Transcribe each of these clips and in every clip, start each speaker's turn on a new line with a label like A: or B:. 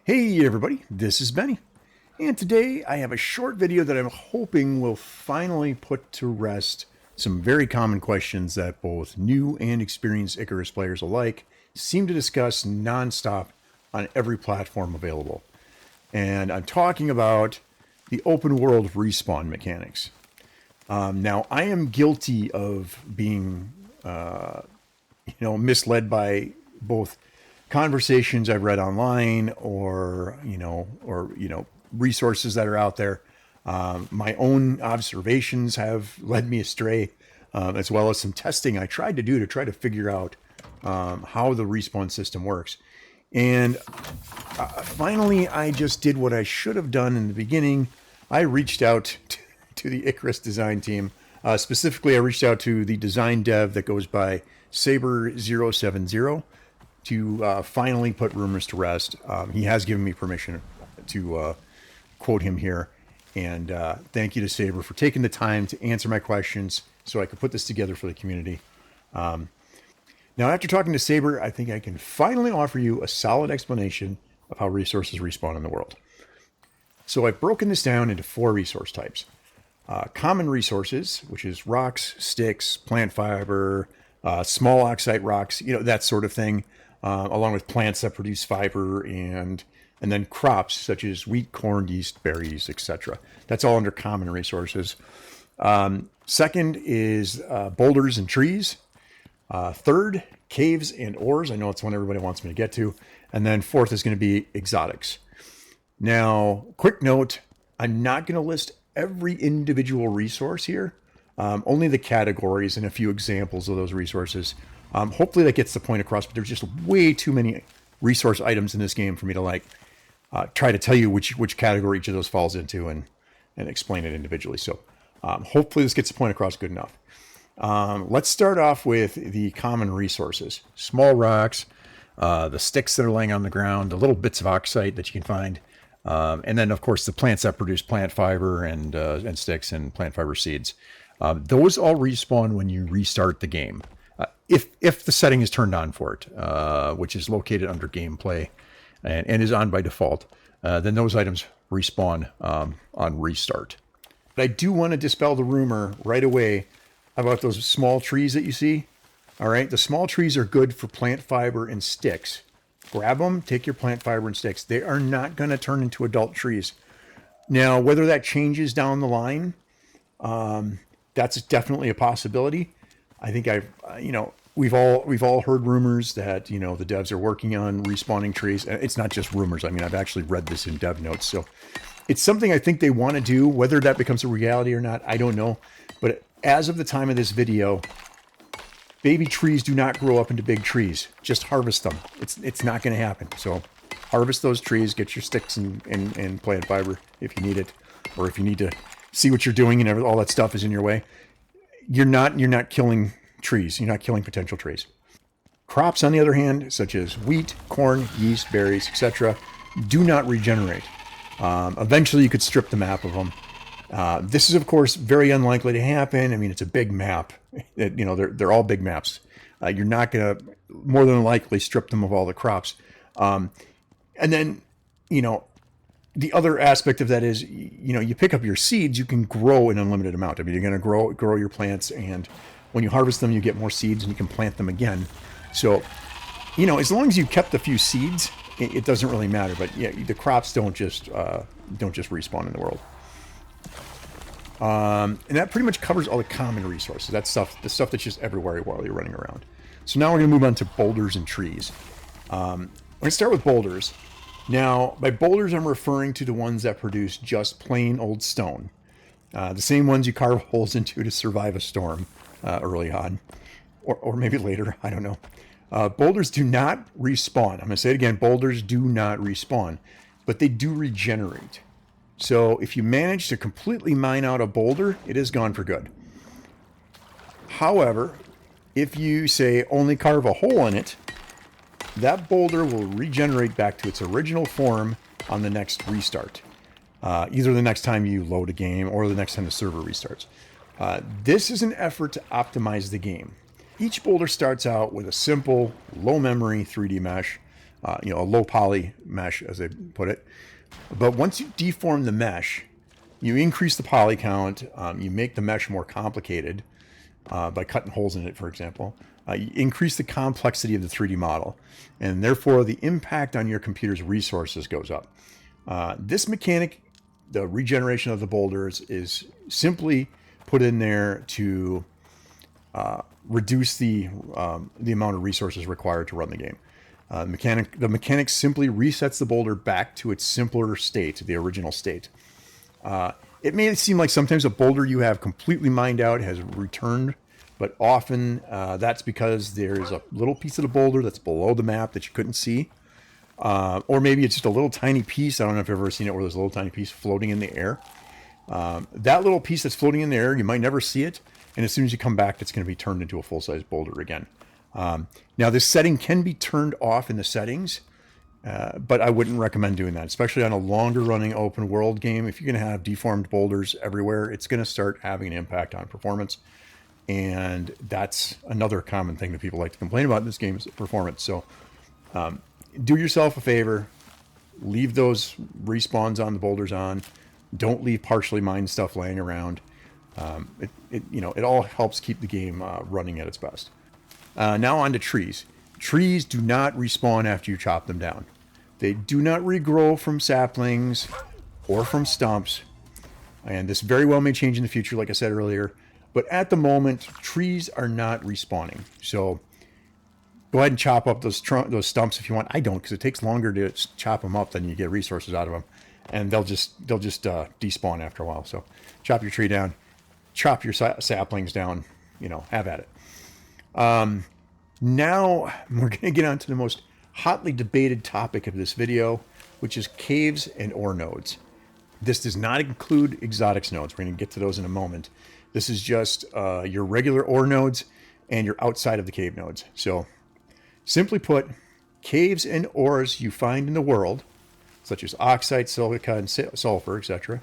A: Hey everybody, this is Benny, and today I have a short video that I'm hoping will finally put to rest some very common questions that both new and experienced Icarus players alike seem to discuss nonstop on every platform available. And I'm talking about the open world respawn mechanics. Now, I am guilty of being misled by both conversations I've read online or resources that are out there. My own observations have led me astray, as well as some testing I tried to do to try to figure out how the respawn system works. And finally, I just did what I should have done in the beginning. I reached out to the Icarus design team. Specifically, I reached out to the design dev that goes by Sabre070 to finally put rumors to rest. He has given me permission to quote him here. And thank you to Sabre for taking the time to answer my questions so I could put this together for the community. Now, after talking to Sabre, I think I can finally offer you a solid explanation of how resources respawn in the world. So I've broken this down into 4 resource types. Common resources, which is rocks, sticks, plant fiber, small oxide rocks, that sort of thing, along with plants that produce fiber and then crops such as wheat, corn, yeast, berries, etc. That's all under common resources. Second is boulders and trees. Third, caves and ores. I know it's one everybody wants me to get to. And then fourth is going to be exotics. Now, quick note, I'm not going to list every individual resource here, only the categories and a few examples of those resources. Hopefully that gets the point across, but there's just way too many resource items in this game for me to try to tell you which category each of those falls into and explain it individually. So hopefully this gets the point across good enough. Let's start off with the common resources. Small rocks, the sticks that are laying on the ground, the little bits of oxide that you can find, and then, of course, the plants that produce plant fiber and sticks and plant fiber seeds. Those all respawn when you restart the game, if the setting is turned on for it, which is located under gameplay and is on by default. Then those items respawn on restart. But I do want to dispel the rumor right away about those small trees that you see. All right, the small trees are good for plant fiber and sticks. Grab them, take your plant fiber and sticks. They are not going to turn into adult trees. Now, whether that changes down the line, that's definitely a possibility. I think we've all heard rumors that, the devs are working on respawning trees. It's not just rumors. I mean, I've actually read this in dev notes. So it's something I think they want to do. Whether that becomes a reality or not, I don't know. But as of the time of this video, baby trees do not grow up into big trees. Just harvest them. It's not going to happen. So harvest those trees, get your sticks and plant fiber if you need it, or if you need to see what you're doing and all that stuff is in your way. You're not killing trees. You're not killing potential trees. Crops, on the other hand, such as wheat, corn, yeast, berries, etc., do not regenerate. Eventually, you could strip the map of them. This is, of course, very unlikely to happen. I mean, it's a big map. They're all big maps. You're not going to more than likely strip them of all the crops. And then, the other aspect of that is, you pick up your seeds, you can grow an unlimited amount. I mean, you're going to grow your plants, and when you harvest them, you get more seeds and you can plant them again. So, as long as you kept a few seeds, it doesn't really matter. But yeah, the crops don't just respawn in the world. And that pretty much covers all the common resources. That's the stuff that's just everywhere while you're running around. So now we're going to move on to boulders and trees. We're going to start with boulders. Now, by boulders, I'm referring to the ones that produce just plain old stone. The same ones you carve holes into to survive a storm early on. Or maybe later, I don't know. Boulders do not respawn. I'm going to say it again, boulders do not respawn. But they do regenerate. So if you manage to completely mine out a boulder, it is gone for good. However, if you, say, only carve a hole in it, that boulder will regenerate back to its original form on the next restart. Either the next time you load a game or the next time the server restarts. This is an effort to optimize the game. Each boulder starts out with a simple, low-memory 3D mesh. a low poly mesh, as they put it. But once you deform the mesh, you increase the poly count, you make the mesh more complicated by cutting holes in it, for example. You increase the complexity of the 3D model, and therefore the impact on your computer's resources goes up. This mechanic, the regeneration of the boulders, is simply put in there to reduce the amount of resources required to run the game. The mechanic simply resets the boulder back to its simpler state, the original state. It may seem like sometimes a boulder you have completely mined out has returned, but often that's because there's a little piece of the boulder that's below the map that you couldn't see. Or maybe it's just a little tiny piece. I don't know if you've ever seen it where there's a little tiny piece floating in the air. That little piece that's floating in the air, you might never see it. And as soon as you come back, it's going to be turned into a full-size boulder again. Now, this setting can be turned off in the settings, but I wouldn't recommend doing that, especially on a longer-running open-world game. If you're going to have deformed boulders everywhere, it's going to start having an impact on performance. And that's another common thing that people like to complain about in this game is performance. So do yourself a favor. Leave those respawns on the boulders on. Don't leave partially mined stuff laying around. It all helps keep the game running at its best. Now on to trees. Trees do not respawn after you chop them down. They do not regrow from saplings or from stumps. And this very well may change in the future, like I said earlier. But at the moment, trees are not respawning. So go ahead and chop up those stumps if you want. I don't, because it takes longer to chop them up than you get resources out of them. And they'll just despawn after a while. So chop your tree down. Chop your saplings down, have at it. Now we're going to get on to the most hotly debated topic of this video, which is caves and ore nodes. This does not include exotics nodes. We're going to get to those in a moment. This is just your regular ore nodes and your outside of the cave nodes. So simply put, caves and ores you find in the world, such as oxide, silica, and sulfur, etc.,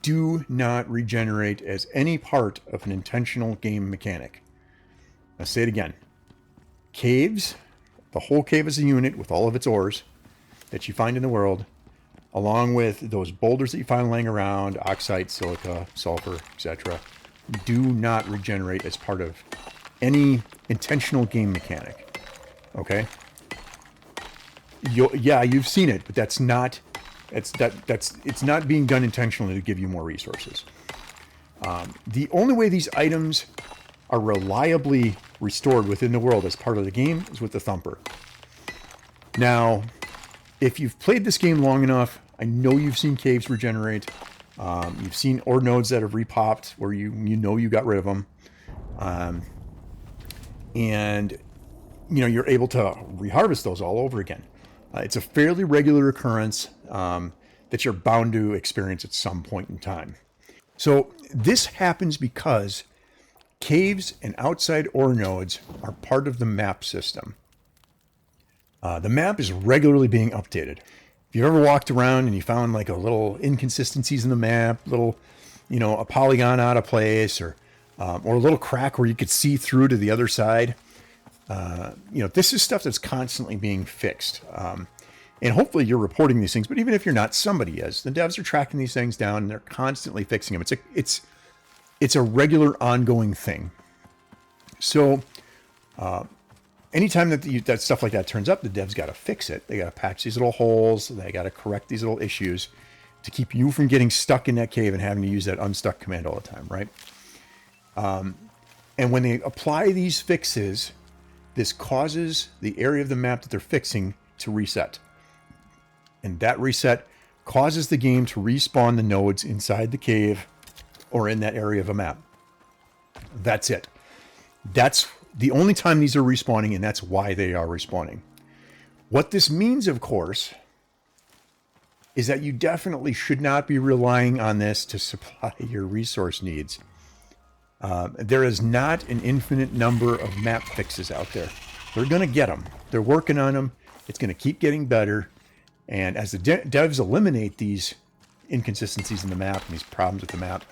A: do not regenerate as any part of an intentional game mechanic. I'll say it again. Caves, the whole cave as a unit with all of its ores that you find in the world, along with those boulders that you find laying around, oxide, silica, sulfur, etc., do not regenerate as part of any intentional game mechanic. Okay? You've seen it, but that's not... It's not being done intentionally to give you more resources. The only way these items are reliably restored within the world as part of the game is with the thumper. Now, if you've played this game long enough, I know you've seen caves regenerate. You've seen ore nodes that have repopped where you got rid of them. And you're able to reharvest those all over again. It's a fairly regular occurrence that you're bound to experience at some point in time. So this happens because caves and outside ore nodes are part of the map system. The map is regularly being updated. If you've ever walked around and you found like a little inconsistencies in the map, a polygon out of place, or a little crack where you could see through to the other side, this is stuff that's constantly being fixed. And hopefully you're reporting these things, but even if you're not, somebody is. The devs are tracking these things down and they're constantly fixing them. It's a regular ongoing thing. So anytime that stuff like that turns up, the devs got to fix it. They got to patch these little holes. They got to correct these little issues to keep you from getting stuck in that cave and having to use that unstuck command all the time, right? And when they apply these fixes, this causes the area of the map that they're fixing to reset. And that reset causes the game to respawn the nodes inside the cave or in that area of a map. That's it. That's the only time these are respawning, and that's why they are respawning. What this means, of course, is that you definitely should not be relying on this to supply your resource needs. There is not an infinite number of map fixes out there. They're going to get them. They're working on them. It's going to keep getting better. And as the devs eliminate these inconsistencies in the map and these problems with the map,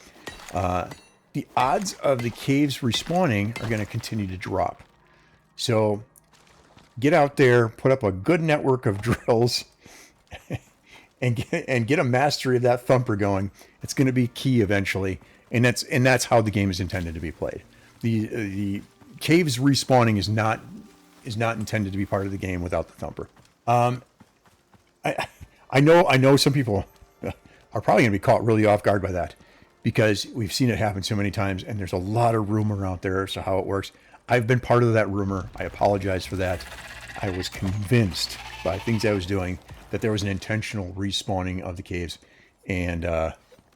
A: the odds of the caves respawning are going to continue to drop. So get out there, put up a good network of drills, and get a mastery of that thumper going. It's going to be key eventually, and that's how the game is intended to be played. The caves respawning is not intended to be part of the game without the thumper. I know some people are probably going to be caught really off guard by that, because we've seen it happen so many times, and there's a lot of rumor out there as to how it works. I've been part of that rumor. I apologize for that. I was convinced by things I was doing that there was an intentional respawning of the caves and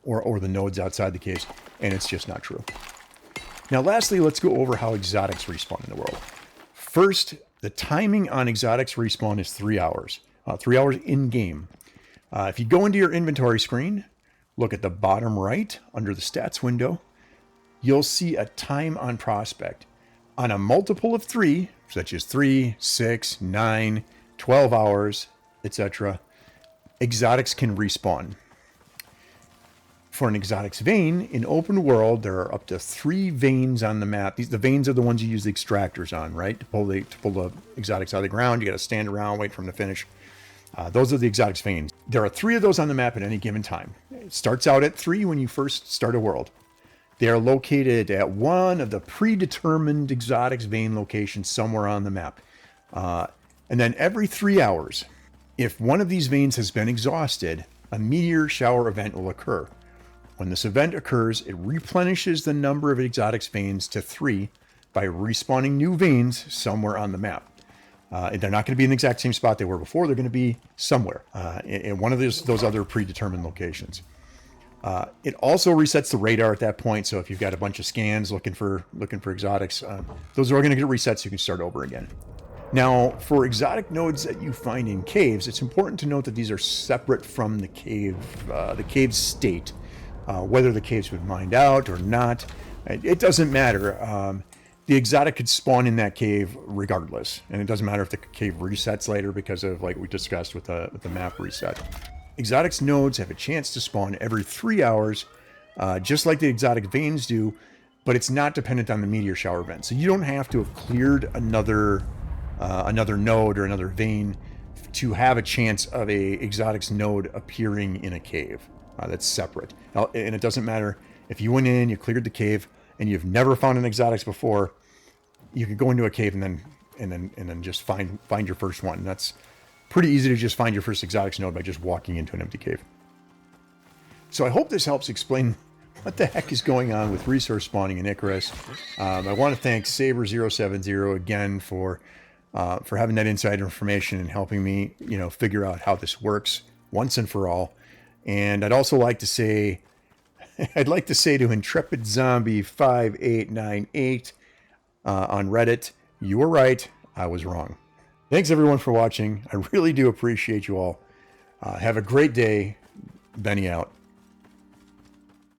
A: or the nodes outside the caves, and it's just not true. Now, lastly, let's go over how exotics respawn in the world. First, the timing on exotics respawn is 3 hours. 3 hours in-game. If you go into your inventory screen, look at the bottom right under the stats window, you'll see a time on prospect. On a multiple of 3, such as 3, 6, 9, 12 hours, etc., exotics can respawn. For an exotics vein, in open world, there are up to 3 veins on the map. The veins are the ones you use the extractors on, right? To pull the exotics out of the ground, you got to stand around, wait for them to finish. Those are the exotics veins. There are 3 of those on the map at any given time. It starts out at 3 when you first start a world. They are located at one of the predetermined exotics vein locations somewhere on the map. And then every 3 hours, if one of these veins has been exhausted, a meteor shower event will occur. When this event occurs, it replenishes the number of exotics veins to 3 by respawning new veins somewhere on the map. They're not going to be in the exact same spot they were before. They're going to be somewhere in one of those other predetermined locations. It also resets the radar at that point. So if you've got a bunch of scans looking for exotics, those are all going to get reset so you can start over again. Now, for exotic nodes that you find in caves, it's important to note that these are separate from the cave state. Whether the cave's been mined out or not, it doesn't matter. The exotic could spawn in that cave regardless, and it doesn't matter if the cave resets later because of, like we discussed with the map reset. Exotics nodes have a chance to spawn every 3 hours, just like the exotic veins do, but it's not dependent on the meteor shower event. So you don't have to have cleared another node or another vein to have a chance of a exotics node appearing in a cave. That's separate. Now, and it doesn't matter if you went in, you cleared the cave, and you've never found an exotics before. You could go into a cave and then just find your first one. That's pretty easy to just find your first exotics node by just walking into an empty cave. So I hope this helps explain what the heck is going on with resource spawning in Icarus. I want to thank Sabre070 again for having that insider information and helping me, figure out how this works once and for all. And I'd also like to say, to Intrepid Zombie 5898 on Reddit, you were right, I was wrong. Thanks everyone for watching. I really do appreciate you all. Have a great day. Benny out.